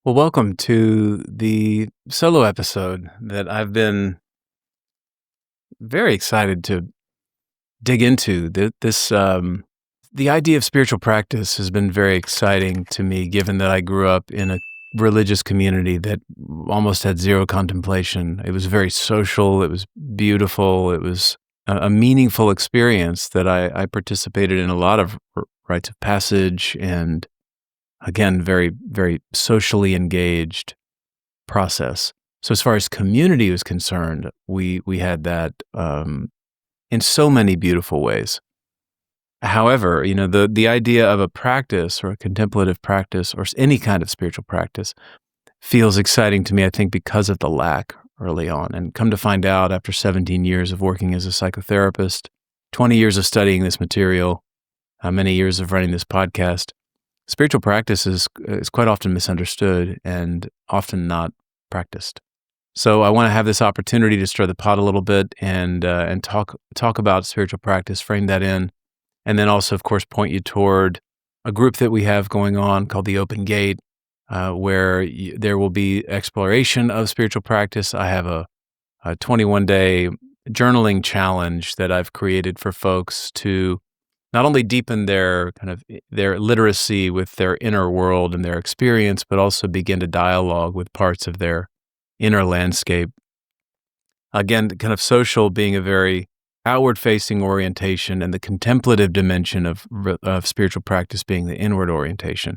Well, welcome to the solo episode that I've been very excited to dig into. The idea of spiritual practice has been very exciting to me, given that I grew up in a religious community that almost had zero contemplation. It was very social. It was beautiful. It was a meaningful experience that I participated in a lot of rites of passage and, again, very, very socially engaged process. So as far as community was concerned, we had that in so many beautiful ways. However, the idea of a practice or a contemplative practice or any kind of spiritual practice feels exciting to me, I think, because of the lack early on. And come to find out, after 17 years of working as a psychotherapist, 20 years of studying this material, many years of running this podcast, spiritual practice is quite often misunderstood and often not practiced. So I want to have this opportunity to stir the pot a little bit and talk about spiritual practice, frame that in, and then also, of course, point you toward a group that we have going on called the Open Gate, where there will be exploration of spiritual practice. I have a 21-day journaling challenge that I've created for folks to not only deepen their literacy with their inner world and their experience, but also begin to dialogue with parts of their inner landscape. Again, kind of social being a very outward-facing orientation, and the contemplative dimension of spiritual practice being the inward orientation.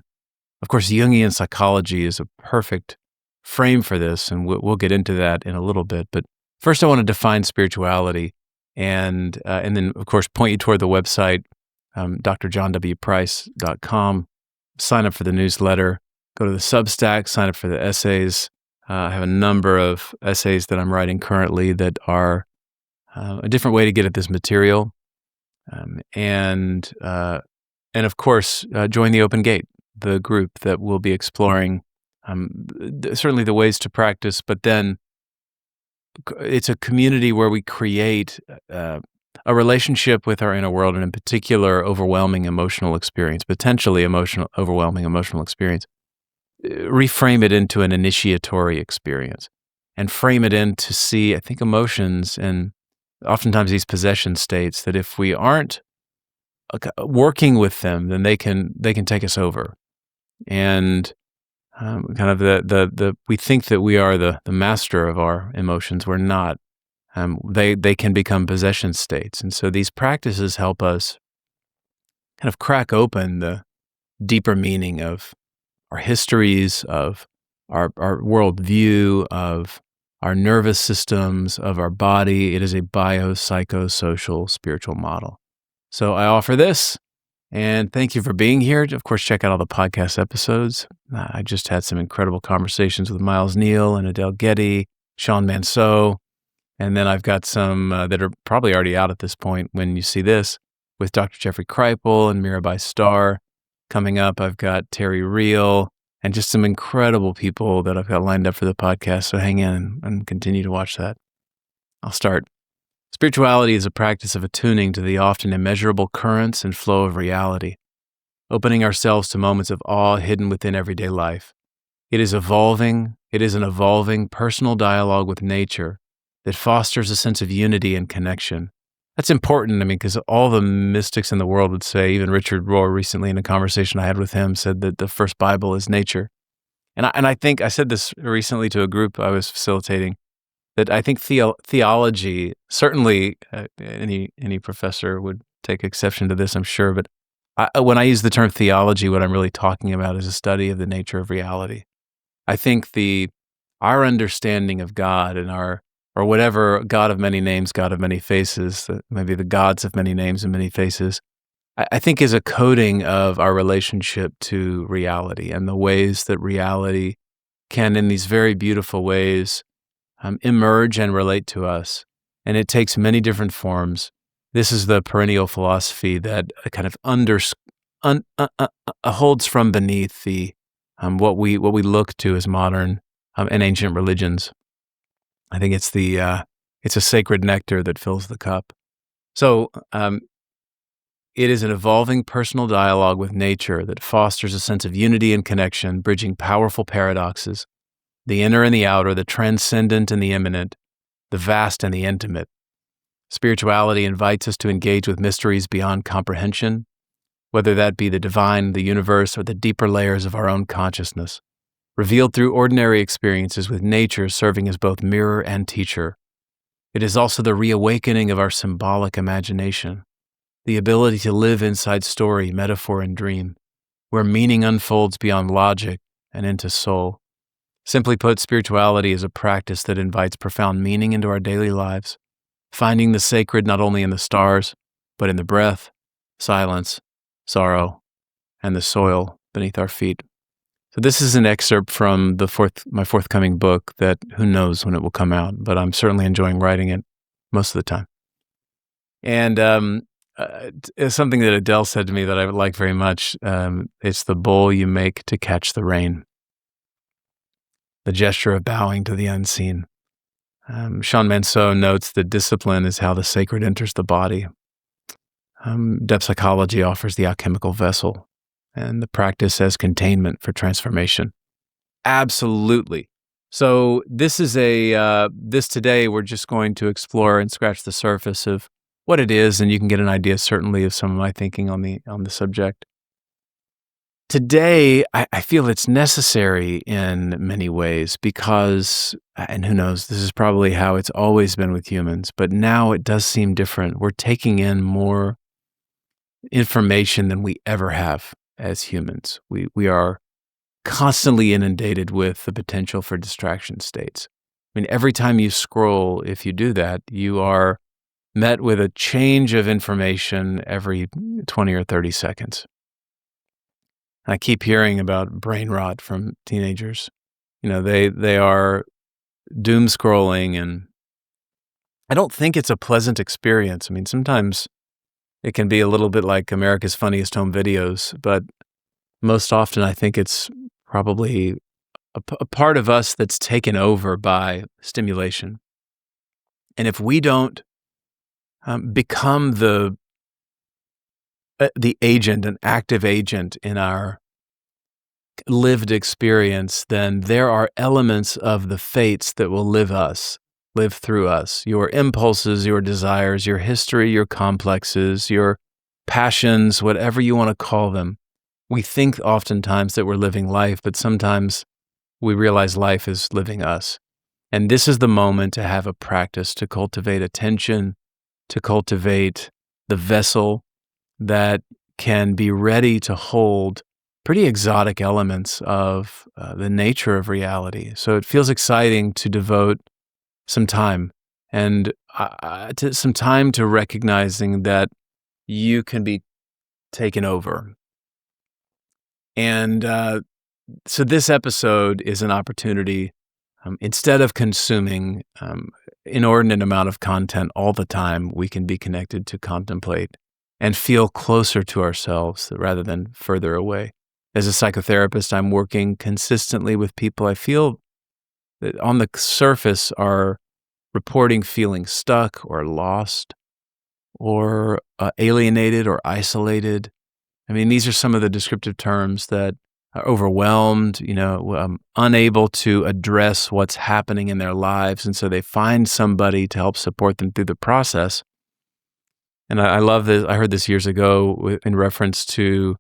Of course, Jungian psychology is a perfect frame for this, and we'll get into that in a little bit. But first, I want to define spirituality, and then, of course, point you toward the website, drjohnwprice.com. Sign up for the newsletter. Go to the Substack. Sign up for the essays. I have a number of essays that I'm writing currently that are a different way to get at this material. And of course, join the Open Gate, the group that will be exploring certainly the ways to practice, but then it's a community where we create a relationship with our inner world, and in particular, overwhelming emotional experience, overwhelming emotional experience. Reframe it into an initiatory experience and frame it in to see, I think, emotions and oftentimes these possession states that if we aren't working with them, then they can take us over. And kind of we think that we are the master of our emotions. We're not. They can become possession states. And so these practices help us kind of crack open the deeper meaning of our histories, of our worldview, of our nervous systems, of our body. It is a biopsychosocial spiritual model. So I offer this, and thank you for being here. Of course, check out all the podcast episodes. I just had some incredible conversations with Miles Neal and Adele Getty, Sean Manceau, and then I've got some that are probably already out at this point when you see this, with Dr. Jeffrey Kripal and Mirabai Starr. Coming up, I've got Terry Reel and just some incredible people that I've got lined up for the podcast. So hang in and continue to watch that. I'll start. Spirituality is a practice of attuning to the often immeasurable currents and flow of reality, opening ourselves to moments of awe hidden within everyday life. It is an evolving personal dialogue with nature that fosters a sense of unity and connection. That's important, because all the mystics in the world would say, even Richard Rohr recently in a conversation I had with him said that the first Bible is nature. And I think I said this recently to a group I was facilitating, that I think theology, certainly any professor would take exception to this, I'm sure, but when I use the term theology, what I'm really talking about is a study of the nature of reality. I think our understanding of God and or whatever God of many names, God of many faces, maybe the gods of many names and many faces, I think is a coding of our relationship to reality and the ways that reality can, in these very beautiful ways, emerge and relate to us. And it takes many different forms. This is the perennial philosophy that kind of holds from beneath the what we look to as modern and ancient religions. I think it's a sacred nectar that fills the cup. So It is an evolving personal dialogue with nature that fosters a sense of unity and connection, bridging powerful paradoxes, the inner and the outer, the transcendent and the immanent, the vast and the intimate. Spirituality invites us to engage with mysteries beyond comprehension, whether that be the divine, the universe, or the deeper layers of our own consciousness, revealed through ordinary experiences with nature serving as both mirror and teacher. It is also the reawakening of our symbolic imagination, the ability to live inside story, metaphor, and dream, where meaning unfolds beyond logic and into soul. Simply put, spirituality is a practice that invites profound meaning into our daily lives, finding the sacred not only in the stars, but in the breath, silence, sorrow, and the soil beneath our feet. So this is an excerpt from my forthcoming book that who knows when it will come out, but I'm certainly enjoying writing it most of the time. And it's something that Adele said to me that I would like very much. It's the bowl you make to catch the rain, the gesture of bowing to the unseen. Sean Manceau notes that discipline is how the sacred enters the body. Depth psychology offers the alchemical vessel and the practice as containment for transformation. Absolutely. So this is this today we're just going to explore and scratch the surface of what it is, and you can get an idea certainly of some of my thinking on the subject. Today, I feel it's necessary in many ways because, and who knows, this is probably how it's always been with humans, but now it does seem different. We're taking in more information than we ever have as humans. We are constantly inundated with the potential for distraction states. I mean, every time you scroll, if you do that, you are met with a change of information every 20 or 30 seconds. I keep hearing about brain rot from teenagers. You know, they are doom scrolling, and I don't think it's a pleasant experience. I mean, sometimes it can be a little bit like America's Funniest Home Videos, but most often I think it's probably a part of us that's taken over by stimulation. And if we don't become the agent, an active agent in our lived experience, then there are elements of the fates that will live through us. Your impulses, your desires, your history, your complexes, your passions, whatever you want to call them. We think oftentimes that we're living life, but sometimes we realize life is living us. And this is the moment to have a practice to cultivate attention, to cultivate the vessel that can be ready to hold pretty exotic elements of the nature of reality. So it feels exciting to devote some time and some time to recognizing that you can be taken over. And so this episode is an opportunity, instead of consuming inordinate amount of content all the time, we can be connected to contemplate and feel closer to ourselves rather than further away. As a psychotherapist, I'm working consistently with people I feel that on the surface are reporting feeling stuck or lost or alienated or isolated. I mean, these are some of the descriptive terms that are overwhelmed, unable to address what's happening in their lives. And so they find somebody to help support them through the process. And I love this. I heard this years ago in reference to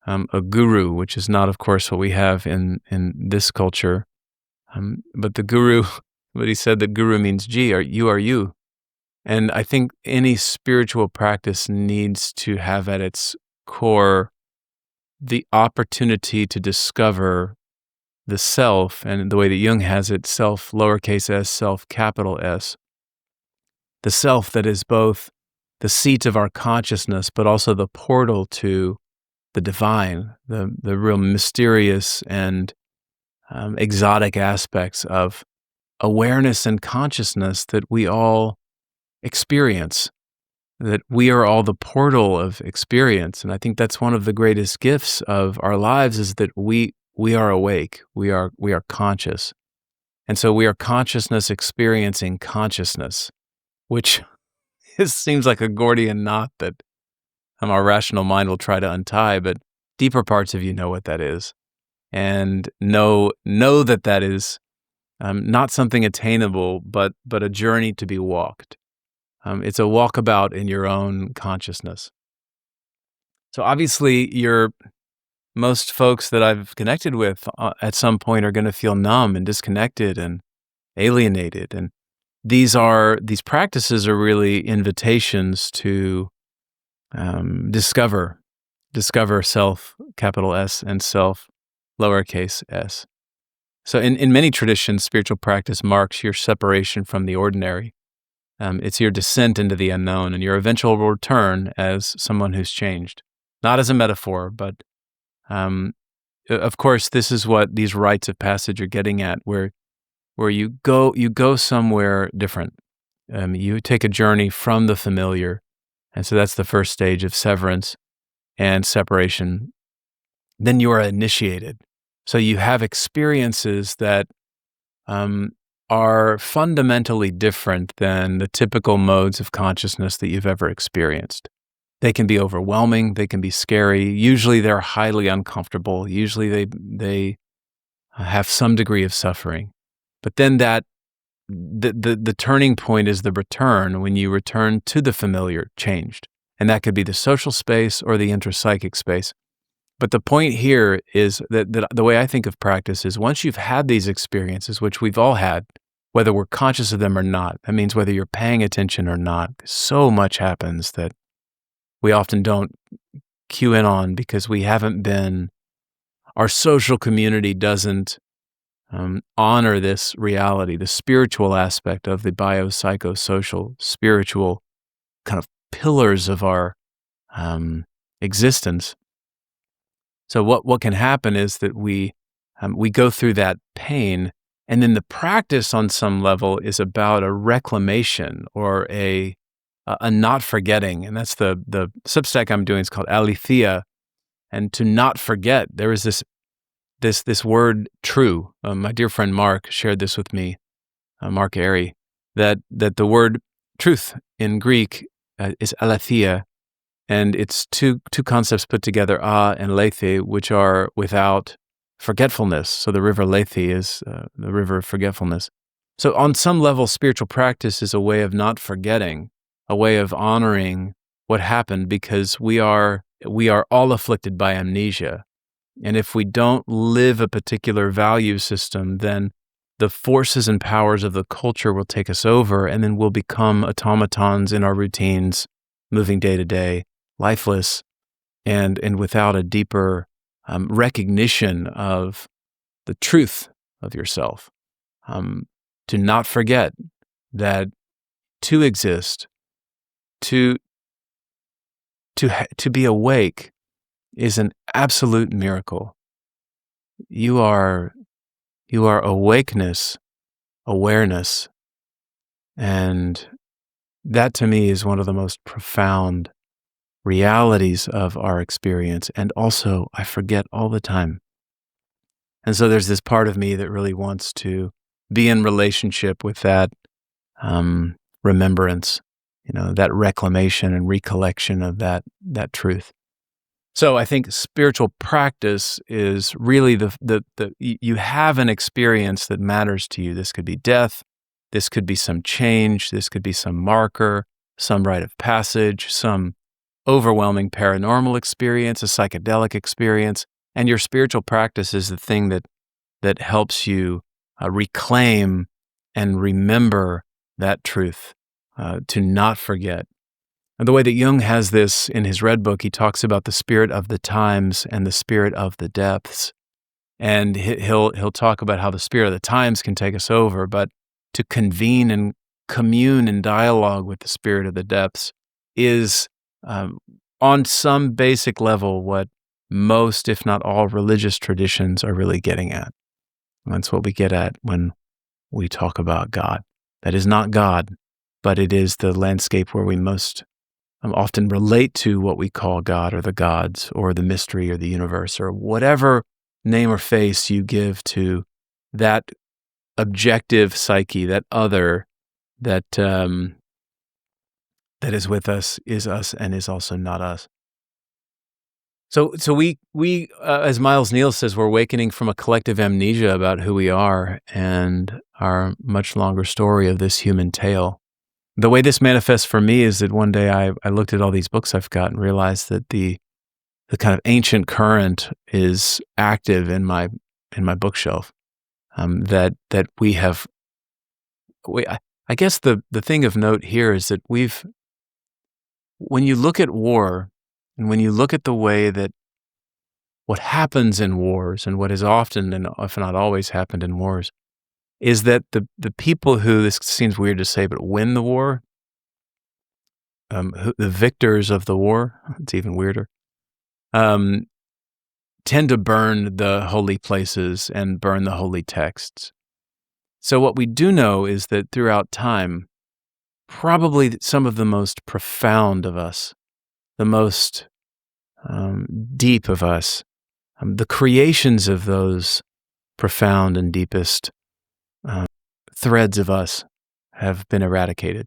a guru, which is not, of course, what we have in this culture. But the guru, what he said, the guru means, gee, are you. And I think any spiritual practice needs to have at its core the opportunity to discover the self, and the way that Jung has it, self, lowercase s, self, capital S. The self that is both the seat of our consciousness, but also the portal to the divine, the real mysterious and exotic aspects of awareness and consciousness that we all experience, that we are all the portal of experience. And I think that's one of the greatest gifts of our lives, is that we are awake, we are conscious. And so we are consciousness experiencing consciousness, which seems like a Gordian knot that our rational mind will try to untie, but deeper parts of you know what that is, and know that is not something attainable, but a journey to be walked. It's a walkabout in your own consciousness. So obviously, most folks that I've connected with at some point are going to feel numb and disconnected and alienated, and these practices are really invitations to discover self, capital S, and self, lowercase s. So in many traditions, spiritual practice marks your separation from the ordinary. It's your descent into the unknown and your eventual return as someone who's changed. Not as a metaphor, but of course, this is what these rites of passage are getting at, where you go somewhere different. You take a journey from the familiar, and so that's the first stage of severance and separation. Then you are initiated. So you have experiences that are fundamentally different than the typical modes of consciousness that you've ever experienced. They can be overwhelming. They can be scary. Usually they're highly uncomfortable. Usually they have some degree of suffering. But then the turning point is the return, when you return to the familiar changed. And that could be the social space or the intrapsychic space. But the point here is that the way I think of practice is, once you've had these experiences, which we've all had, whether we're conscious of them or not, that means whether you're paying attention or not, so much happens that we often don't cue in on because our social community doesn't honor this reality, the spiritual aspect of the biopsychosocial, spiritual kind of pillars of our existence. So what can happen is that we go through that pain, and then the practice on some level is about a reclamation or a not forgetting. And that's the Substack I'm doing. It's called Aletheia. And to not forget, there is this word true. My dear friend Mark shared this with me, Mark Airy, that the word truth in Greek is aletheia, and it's two concepts put together, and lethe, which are without forgetfulness. So the river Lethe is the river of forgetfulness. So on some level, spiritual practice is a way of not forgetting, a way of honoring what happened, because we are all afflicted by amnesia. And if we don't live a particular value system, then the forces and powers of the culture will take us over, and then we'll become automatons in our routines, moving day to day, lifeless, and without a deeper recognition of the truth of yourself. To not forget that to exist, to be awake, is an absolute miracle. You are awakeness, awareness, and that to me is one of the most profound realities of our experience. And also, I forget all the time. And so there's this part of me that really wants to be in relationship with that remembrance, that reclamation and recollection of that truth. So I think spiritual practice is really you have an experience that matters to you. This could be death. This could be some change. This could be some marker, some rite of passage, some overwhelming paranormal experience, a psychedelic experience. And your spiritual practice is the thing that helps you reclaim and remember that truth, to not forget. And the way that Jung has this in his Red Book, he talks about the spirit of the times and the spirit of the depths. And he'll talk about how the spirit of the times can take us over, but to convene and commune and dialogue with the spirit of the depths is, on some basic level, what most, if not all, religious traditions are really getting at. That's what we get at when we talk about God. That is not God, but it is the landscape where we most often relate to what we call God, or the gods, or the mystery, or the universe, or whatever name or face you give to that objective psyche, that other, that is with us, is us, and is also not us. So we as Miles Neal says, we're awakening from a collective amnesia about who we are and our much longer story of this human tale. The way this manifests for me is that one day I looked at all these books I've got and realized that the kind of ancient current is active in my bookshelf. That we have. I guess the thing of note here is that when you look at war, and when you look at the way that what happens in wars, and what has often and if not always happened in wars, is that the people who, this seems weird to say, but win the war, the victors of the war, it's even weirder, um, tend to burn the holy places and burn the holy texts. So what we do know is that throughout time, probably some of the most profound of us, the most deep of us, the creations of those profound and deepest uh, threads of us have been eradicated.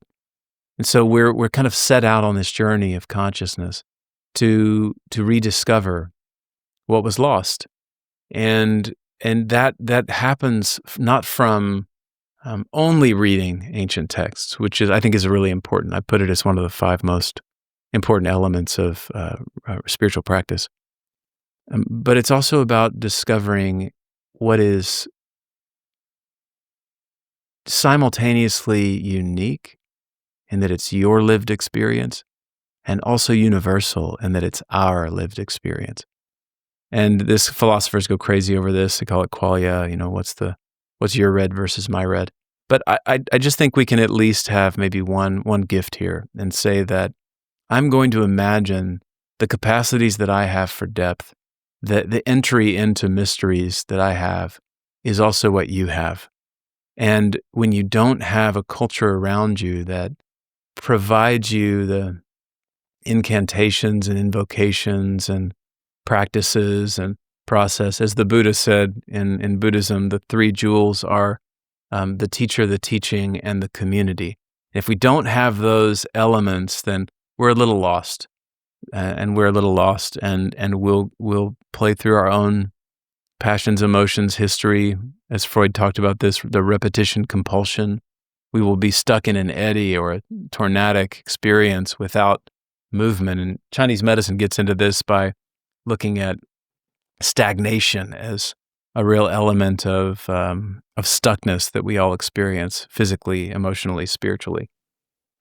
And so we're kind of set out on this journey of consciousness to rediscover what was lost. And that happens not from only reading ancient texts, which I think is really important. I put it as one of the 5 most important elements of spiritual practice. But it's also about discovering what is simultaneously unique in that it's your lived experience, and also universal in that it's our lived experience. And this philosophers go crazy over this. They call it qualia. What's your red versus my red? But I just think we can at least have maybe one gift here and say that I'm going to imagine the capacities that I have for depth, that the entry into mysteries that I have is also what you have. And when you don't have a culture around you that provides you the incantations and invocations and practices and process, as the Buddha said in Buddhism, the 3 jewels are the teacher, the teaching, and the community. If we don't have those elements, then we're a little lost, and we'll play through our own passions, emotions, history. As Freud talked about this, the repetition compulsion. We will be stuck in an eddy or a tornadic experience without movement. And Chinese medicine gets into this by looking at stagnation as a real element of stuckness that we all experience physically, emotionally, spiritually.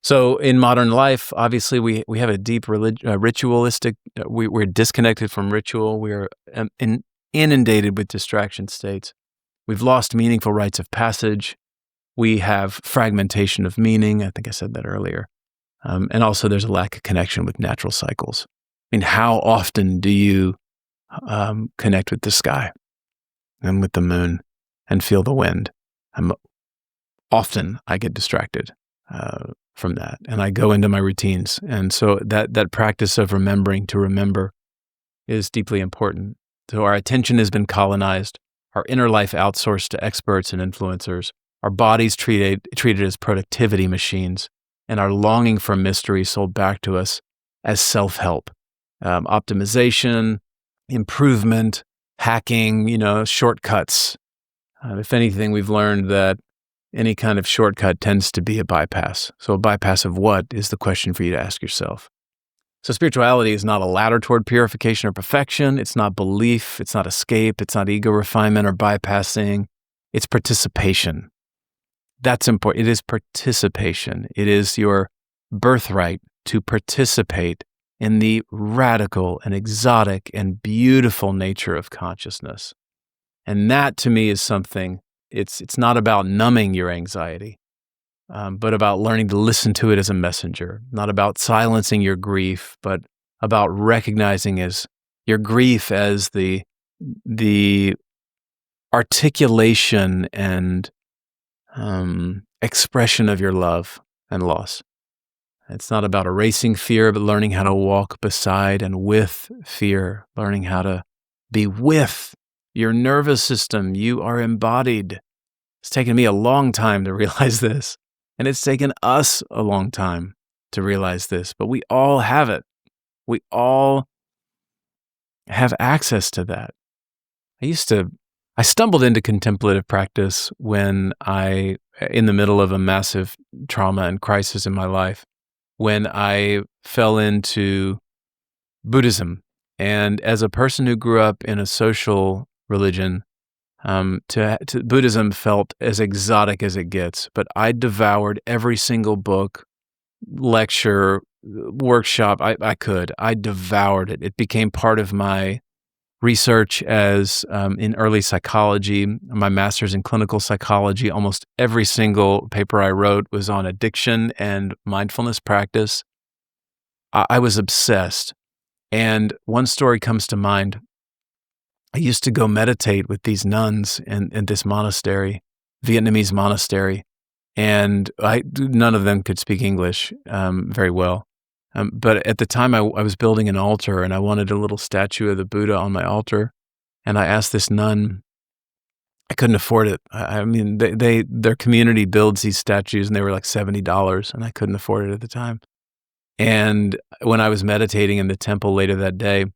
So in modern life, obviously, we have a deep ritualistic. We're disconnected from ritual. We're inundated with distraction states. We've lost meaningful rites of passage. We have fragmentation of meaning. I think I said that earlier. And also, there's a lack of connection with natural cycles. I mean, how often do you connect with the sky and with the moon and feel the wind? Often I get distracted from that, and I go into my routines. And so that practice of remembering to remember is deeply important. So our attention has been colonized, our inner life outsourced to experts and influencers, our bodies treated as productivity machines, and our longing for mystery sold back to us as self-help, optimization, improvement, hacking, shortcuts. If anything, we've learned that any kind of shortcut tends to be a bypass. So a bypass of what is the question for you to ask yourself. So spirituality is not a ladder toward purification or perfection. It's not belief. It's not escape. It's not ego refinement or bypassing. It's participation. That's important. It is participation. It is your birthright to participate in the radical and exotic and beautiful nature of consciousness. And that, to me, is something, it's not about numbing your anxiety, but about learning to listen to it as a messenger, not about silencing your grief, but about recognizing as your grief as the articulation and expression of your love and loss. It's not about erasing fear, but learning how to walk beside and with fear, learning how to be with your nervous system. You are embodied. It's taken me a long time to realize this, and it's taken us a long time to realize this, but we all have it. We all have access to that. I stumbled into contemplative practice in the middle of a massive trauma and crisis in my life, when I fell into Buddhism. And as a person who grew up in a social religion, to Buddhism felt as exotic as it gets. But I devoured every single book, lecture, workshop I could. I devoured it. It became part of my research as in early psychology, my master's in clinical psychology. Almost every single paper I wrote was on addiction and mindfulness practice. I was obsessed. And one story comes to mind. I used to go meditate with these nuns in this monastery, Vietnamese monastery, and none of them could speak English very well. But at the time, I was building an altar, and I wanted a little statue of the Buddha on my altar. And I asked this nun. I couldn't afford it. I mean, their community builds these statues, and they were like $70, and I couldn't afford it at the time. And when I was meditating in the temple later that day,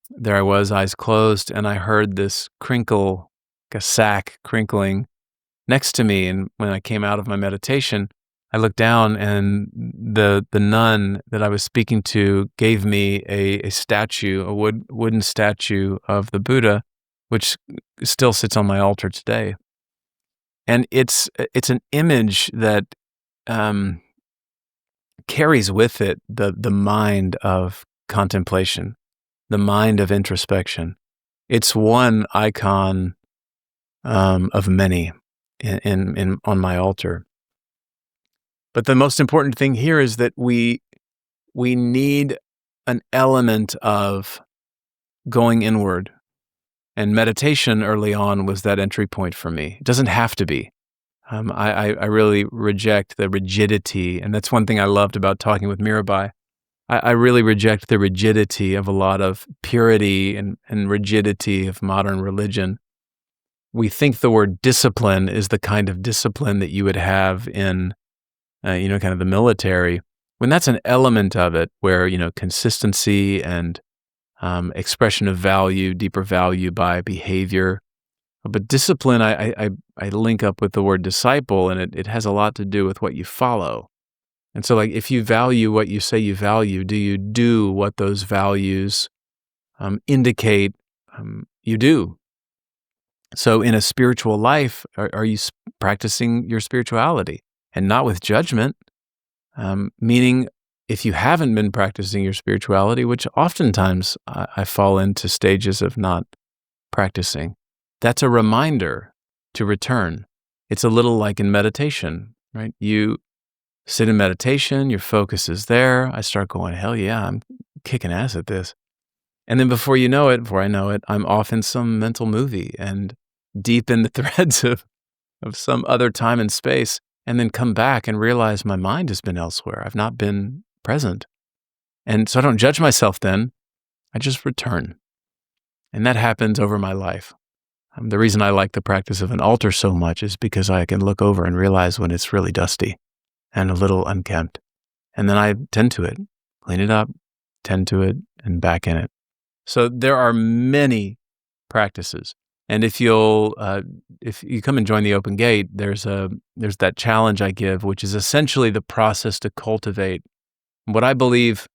there I was, eyes closed, and I heard this crinkle, like a sack crinkling next to me. And when I came out of my meditation, I looked down, and the nun that I was speaking to gave me a statue, a wooden statue of the Buddha, which still sits on my altar today. And it's an image that carries with it the mind of contemplation, the mind of introspection. It's one icon of many in on my altar. But the most important thing here is that we need an element of going inward. And meditation early on was that entry point for me. It doesn't have to be. I really reject the rigidity, and that's one thing I loved about talking with Mirabai. I really reject the rigidity of a lot of purity and rigidity of modern religion. We think the word discipline is the kind of discipline that you would have in, kind of the military, when that's an element of it where, consistency and expression of value, deeper value by behavior. But discipline, I link up with the word disciple, and it has a lot to do with what you follow. And so, like, if you value what you say you value, do you do what those values indicate you do? So in a spiritual life, are you practicing your spirituality? And not with judgment, meaning if you haven't been practicing your spirituality, which oftentimes I fall into stages of not practicing, that's a reminder to return. It's a little like in meditation, right? You sit in meditation, your focus is there. I start going, hell yeah, I'm kicking ass at this. And then before I know it, I'm off in some mental movie and deep in the threads of some other time and space, and then come back and realize my mind has been elsewhere. I've not been present. And so I don't judge myself then. I just return. And that happens over my life. The reason I like the practice of an altar so much is because I can look over and realize when it's really dusty and a little unkempt. And then I tend to it, clean it up, tend to it, and back in it. So there are many practices. And if you come and join the Open Gate, there's that challenge I give, which is essentially the process to cultivate what I believe,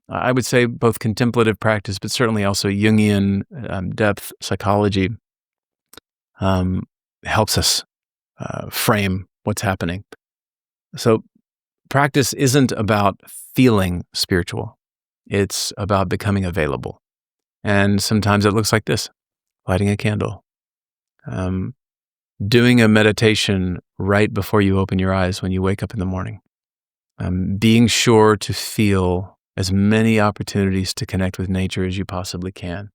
I would say both contemplative practice, but certainly also Jungian depth psychology helps us frame what's happening. So practice isn't about feeling spiritual. It's about becoming available. And sometimes it looks like this: lighting a candle, doing a meditation right before you open your eyes when you wake up in the morning, being sure to feel as many opportunities to connect with nature as you possibly can,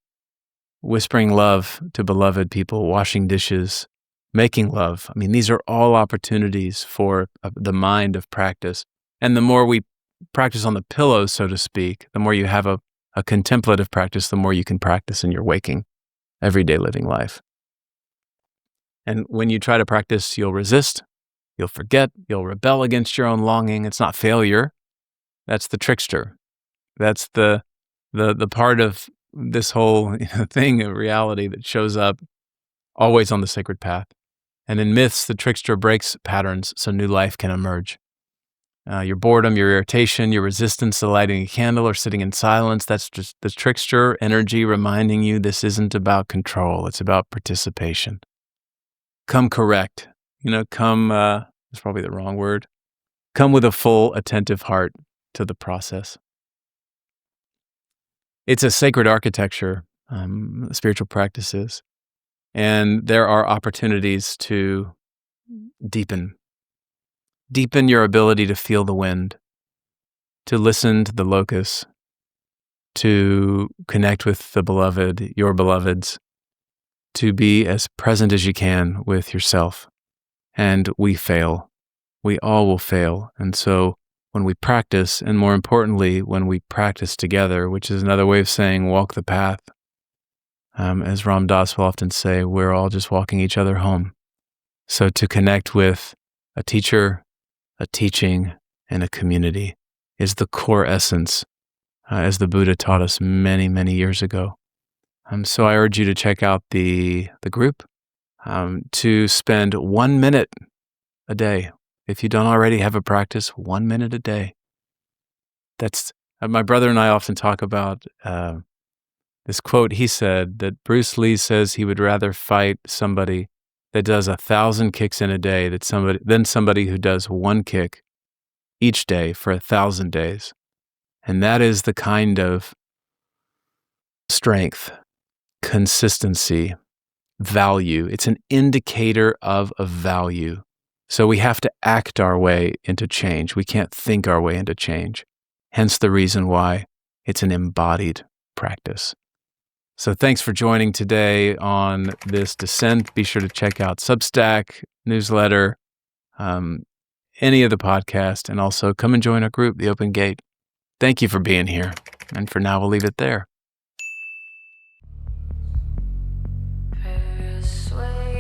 whispering love to beloved people, washing dishes, making love. I mean, these are all opportunities for the mind of practice. And the more we practice on the pillow, so to speak, the more you have a contemplative practice, the more you can practice in your waking, everyday living life. And when you try to practice, you'll resist, you'll forget, you'll rebel against your own longing. It's not failure. That's the trickster. That's the part of this whole thing of reality that shows up always on the sacred path. And in myths, the trickster breaks patterns so new life can emerge. Your boredom, your irritation, your resistance to lighting a candle or sitting in silence, that's just the trickster energy reminding you this isn't about control, it's about participation. Come correct. That's probably the wrong word. Come with a full, attentive heart to the process. It's a sacred architecture, spiritual practices, and there are opportunities to deepen your ability to feel the wind, to listen to the locusts, to connect with the beloved, your beloveds, to be as present as you can with yourself. And we fail. We all will fail. And so when we practice, and more importantly, when we practice together, which is another way of saying walk the path, as Ram Dass will often say, we're all just walking each other home. So to connect with a teacher, a teaching, and a community is the core essence, as the Buddha taught us many, many years ago. So I urge you to check out the group, to spend 1 minute a day. If you don't already have a practice, 1 minute a day. That's my brother and I often talk about this quote. He said that Bruce Lee says he would rather fight somebody that does 1,000 kicks in a day than somebody who does 1 kick each day for 1,000 days. And that is the kind of strength, consistency, value. It's an indicator of a value. So we have to act our way into change. We can't think our way into change. Hence the reason why it's an embodied practice. So thanks for joining today on this descent. Be sure to check out Substack, newsletter, any of the podcast, and also come and join our group, The Open Gate. Thank you for being here. And for now, we'll leave it there. Persuade